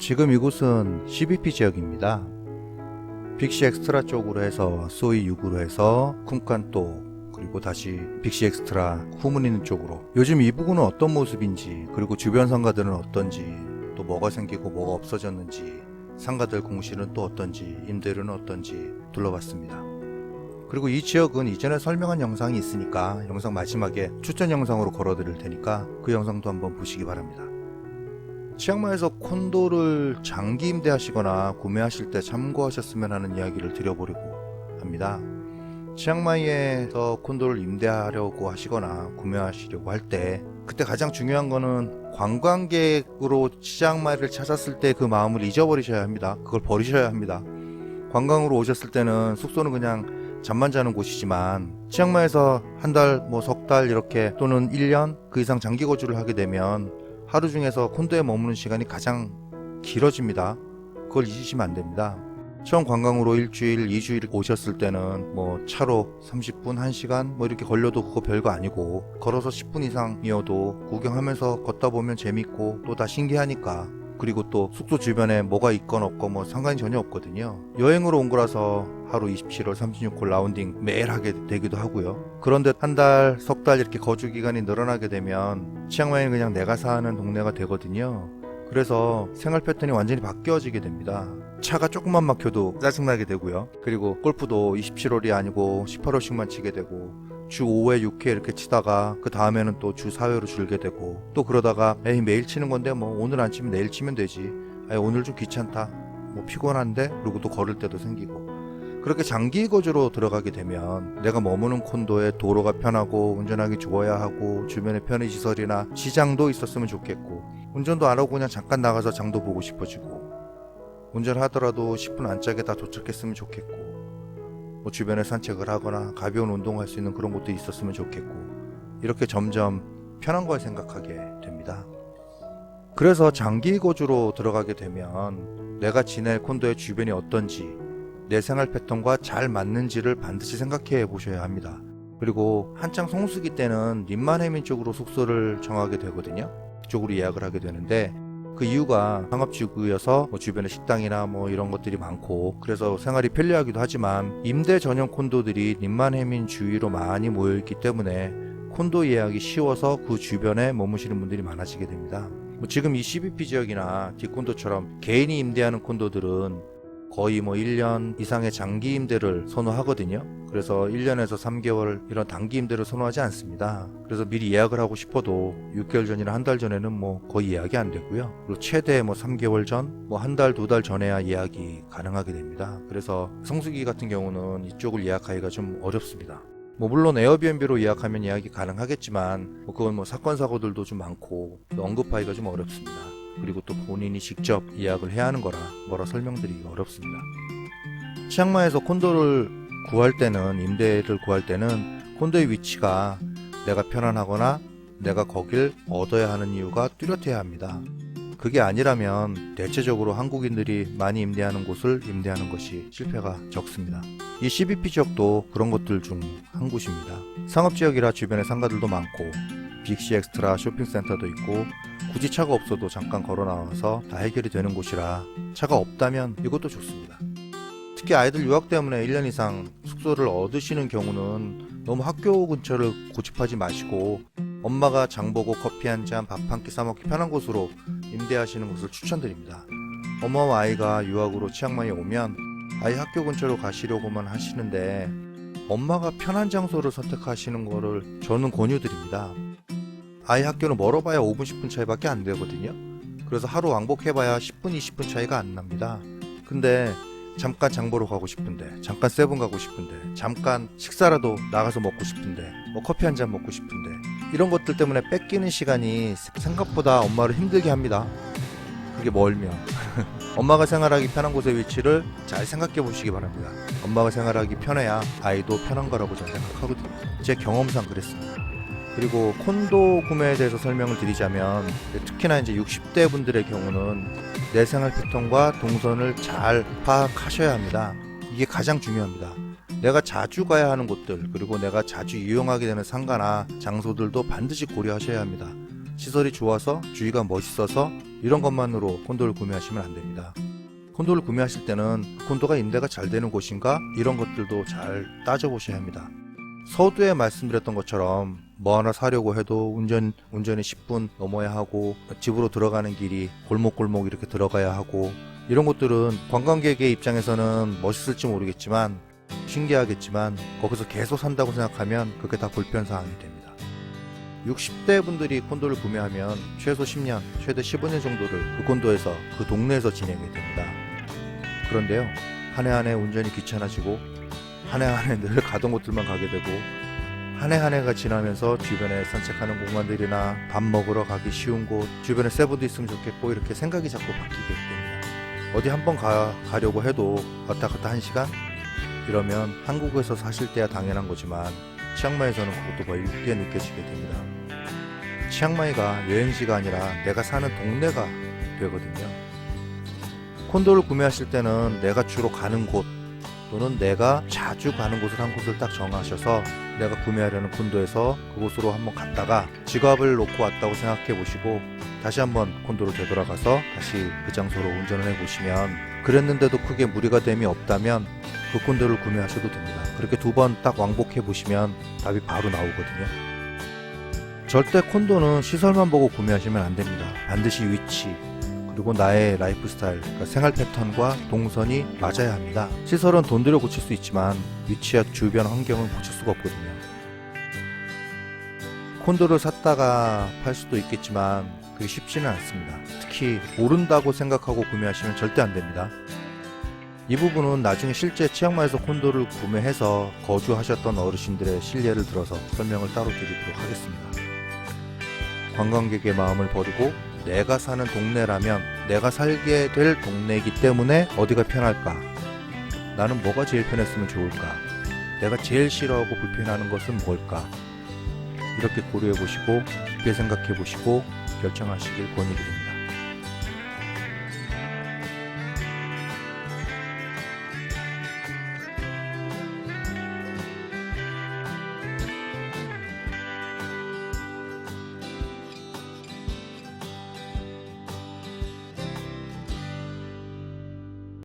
지금 이곳은 CBP 지역입니다. 빅시 엑스트라 쪽으로 해서 소이 6으로 해서 쿰칸또 그리고 다시 빅시 엑스트라 후문 있는 쪽으로 요즘 이 부근은 어떤 모습인지 그리고 주변 상가들은 어떤지 또 뭐가 생기고 뭐가 없어졌는지 상가들 공실은 또 어떤지 임대료는 어떤지 둘러봤습니다. 그리고 이 지역은 이전에 설명한 영상이 있으니까 영상 마지막에 추천 영상으로 걸어드릴 테니까 그 영상도 한번 보시기 바랍니다. 치앙마이에서 콘도를 장기 임대하시거나 구매하실 때 참고하셨으면 하는 이야기를 드려보려고 합니다. 치앙마이에서 콘도를 임대하려고 하시거나 구매하시려고 할 때 그때 가장 중요한 거는 관광객으로 치앙마이를 찾았을 때 그 마음을 잊어버리셔야 합니다. 그걸 버리셔야 합니다. 관광으로 오셨을 때는 숙소는 그냥 잠만 자는 곳이지만 치앙마이에서 한 달, 석 달 이렇게 또는 1년 그 이상 장기 거주를 하게 되면 하루 중에서 콘도에 머무는 시간이 가장 길어집니다. 그걸 잊으시면 안 됩니다. 처음 관광으로 일주일, 2주일 오셨을 때는 차로 30분, 1시간 이렇게 걸려도 그거 별거 아니고 걸어서 10분 이상이어도 구경하면서 걷다 보면 재밌고 또 다 신기하니까 그리고 또 숙소 주변에 뭐가 있건 없건 상관이 전혀 없거든요. 여행으로 온 거라서 하루 27월 36홀 라운딩 매일 하게 되기도 하고요. 그런데 한 달, 석 달 이렇게 거주 기간이 늘어나게 되면 치앙마이는 그냥 내가 사는 동네가 되거든요. 그래서 생활 패턴이 완전히 바뀌어지게 됩니다. 차가 조금만 막혀도 짜증나게 되고요. 그리고 골프도 27홀이 아니고 18홀씩만 치게 되고 주 5회, 6회 이렇게 치다가 그 다음에는 또 주 4회로 줄게 되고 또 그러다가 매일 치는 건데 오늘 안 치면 내일 치면 되지. 오늘 좀 귀찮다. 피곤한데? 그리고 또 걸을 때도 생기고 그렇게 장기 거주로 들어가게 되면 내가 머무는 콘도에 도로가 편하고 운전하기 좋아야 하고 주변에 편의시설이나 시장도 있었으면 좋겠고 운전도 안 하고 그냥 잠깐 나가서 장도 보고 싶어지고 운전하더라도 10분 안짝에 다 도착했으면 좋겠고 주변에 산책을 하거나 가벼운 운동할 수 있는 그런 곳도 있었으면 좋겠고 이렇게 점점 편한 걸 생각하게 됩니다. 그래서 장기 거주로 들어가게 되면 내가 지낼 콘도의 주변이 어떤지 내 생활 패턴과 잘 맞는지를 반드시 생각해 보셔야 합니다. 그리고 한창 성수기 때는 림만해민 쪽으로 숙소를 정하게 되거든요. 그쪽으로 예약을 하게 되는데 그 이유가 상업지구여서 주변에 식당이나 이런 것들이 많고 그래서 생활이 편리하기도 하지만 임대 전용 콘도들이 림만해민 주위로 많이 모여있기 때문에 콘도 예약이 쉬워서 그 주변에 머무시는 분들이 많아지게 됩니다. 지금 이 CBP 지역이나 뒷콘도처럼 개인이 임대하는 콘도들은 거의 1년 이상의 장기 임대를 선호하거든요. 그래서 1년에서 3개월 이런 단기 임대를 선호하지 않습니다. 그래서 미리 예약을 하고 싶어도 6개월 전이나 한 달 전에는 거의 예약이 안 되고요. 그리고 최대 3개월 전, 한 달, 2달 전에야 예약이 가능하게 됩니다. 그래서 성수기 같은 경우는 이쪽을 예약하기가 좀 어렵습니다. 물론 에어비앤비로 예약하면 예약이 가능하겠지만 그건 사건 사고들도 좀 많고 언급하기가 좀 어렵습니다. 그리고 또 본인이 직접 예약을 해야 하는 거라 뭐라 설명드리기가 어렵습니다. 치앙마이에서 콘도를 구할 때는 임대를 구할 때는 콘도의 위치가 내가 편안하거나 내가 거길 얻어야 하는 이유가 뚜렷해야 합니다. 그게 아니라면 대체적으로 한국인들이 많이 임대하는 곳을 임대하는 것이 실패가 적습니다. 이 CBP 지역도 그런 것들 중 한 곳입니다. 상업지역이라 주변에 상가들도 많고 빅시 엑스트라 쇼핑센터도 있고 굳이 차가 없어도 잠깐 걸어 나와서 다 해결이 되는 곳이라 차가 없다면 이것도 좋습니다. 특히 아이들 유학 때문에 1년 이상 숙소를 얻으시는 경우는 너무 학교 근처를 고집하지 마시고 엄마가 장보고 커피 한 잔, 밥 한 끼 싸먹기 편한 곳으로 임대하시는 것을 추천드립니다. 엄마와 아이가 유학으로 치앙마이에 오면 아이 학교 근처로 가시려고만 하시는데 엄마가 편한 장소를 선택하시는 거를 저는 권유드립니다. 아이 학교는 멀어봐야 5분 10분 차이밖에 안 되거든요. 그래서 하루 왕복해봐야 10분 20분 차이가 안 납니다. 근데 잠깐 장 보러 가고 싶은데 잠깐 세븐 가고 싶은데 잠깐 식사라도 나가서 먹고 싶은데 커피 한 잔 먹고 싶은데 이런 것들 때문에 뺏기는 시간이 생각보다 엄마를 힘들게 합니다. 그게 멀면 엄마가 생활하기 편한 곳의 위치를 잘 생각해 보시기 바랍니다. 엄마가 생활하기 편해야 아이도 편한 거라고 저는 생각하거든요. 제 경험상 그랬습니다. 그리고 콘도 구매에 대해서 설명을 드리자면 특히나 이제 60대 분들의 경우는 내 생활 패턴과 동선을 잘 파악하셔야 합니다. 이게 가장 중요합니다. 내가 자주 가야 하는 곳들 그리고 내가 자주 이용하게 되는 상가나 장소들도 반드시 고려하셔야 합니다. 시설이 좋아서 주위가 멋있어서 이런 것만으로 콘도를 구매하시면 안 됩니다. 콘도를 구매하실 때는 콘도가 임대가 잘 되는 곳인가 이런 것들도 잘 따져보셔야 합니다. 서두에 말씀드렸던 것처럼 뭐 하나 사려고 해도 운전이 10분 넘어야 하고 집으로 들어가는 길이 골목골목 이렇게 들어가야 하고 이런 것들은 관광객의 입장에서는 멋있을지 모르겠지만 신기하겠지만 거기서 계속 산다고 생각하면 그게 다 불편사항이 됩니다. 60대 분들이 콘도를 구매하면 최소 10년, 최대 15년 정도를 그 콘도에서 그 동네에서 지내게 됩니다. 그런데요, 한 해 한 해 운전이 귀찮아지고 한 해 한 해 늘 가던 곳들만 가게 되고 한 해 한 해가 지나면서 주변에 산책하는 공간들이나 밥 먹으러 가기 쉬운 곳, 주변에 세부도 있으면 좋겠고 이렇게 생각이 자꾸 바뀌게 됩니다. 어디 한번 가려고 해도 왔다 갔다 1시간? 이러면 한국에서 사실 때야 당연한 거지만 치앙마이에서는 그것도 멀게 느껴지게 됩니다. 치앙마이가 여행지가 아니라 내가 사는 동네가 되거든요. 콘도를 구매하실 때는 내가 주로 가는 곳 또는 내가 자주 가는 곳을 한 곳을 딱 정하셔서 내가 구매하려는 콘도에서 그곳으로 한번 갔다가 지갑을 놓고 왔다고 생각해 보시고 다시 한번 콘도로 되돌아가서 다시 그 장소로 운전을 해 보시면 그랬는데도 크게 무리가 됨이 없다면 그 콘도를 구매하셔도 됩니다. 그렇게 2번 딱 왕복해 보시면 답이 바로 나오거든요. 절대 콘도는 시설만 보고 구매하시면 안 됩니다. 반드시 위치 그리고 나의 라이프 스타일, 그러니까 생활 패턴과 동선이 맞아야 합니다. 시설은 돈 들여 고칠 수 있지만 위치와 주변 환경은 고칠 수가 없거든요. 콘도를 샀다가 팔 수도 있겠지만 그게 쉽지는 않습니다. 특히 오른다고 생각하고 구매하시면 절대 안 됩니다. 이 부분은 나중에 실제 치앙마이에서 콘도를 구매해서 거주하셨던 어르신들의 실례를 들어서 설명을 따로 드리도록 하겠습니다. 관광객의 마음을 버리고 내가 사는 동네라면 내가 살게 될 동네이기 때문에 어디가 편할까? 나는 뭐가 제일 편했으면 좋을까? 내가 제일 싫어하고 불편해하는 것은 뭘까? 이렇게 고려해 보시고 깊게 생각해 보시고 결정하시길 권유드립니다.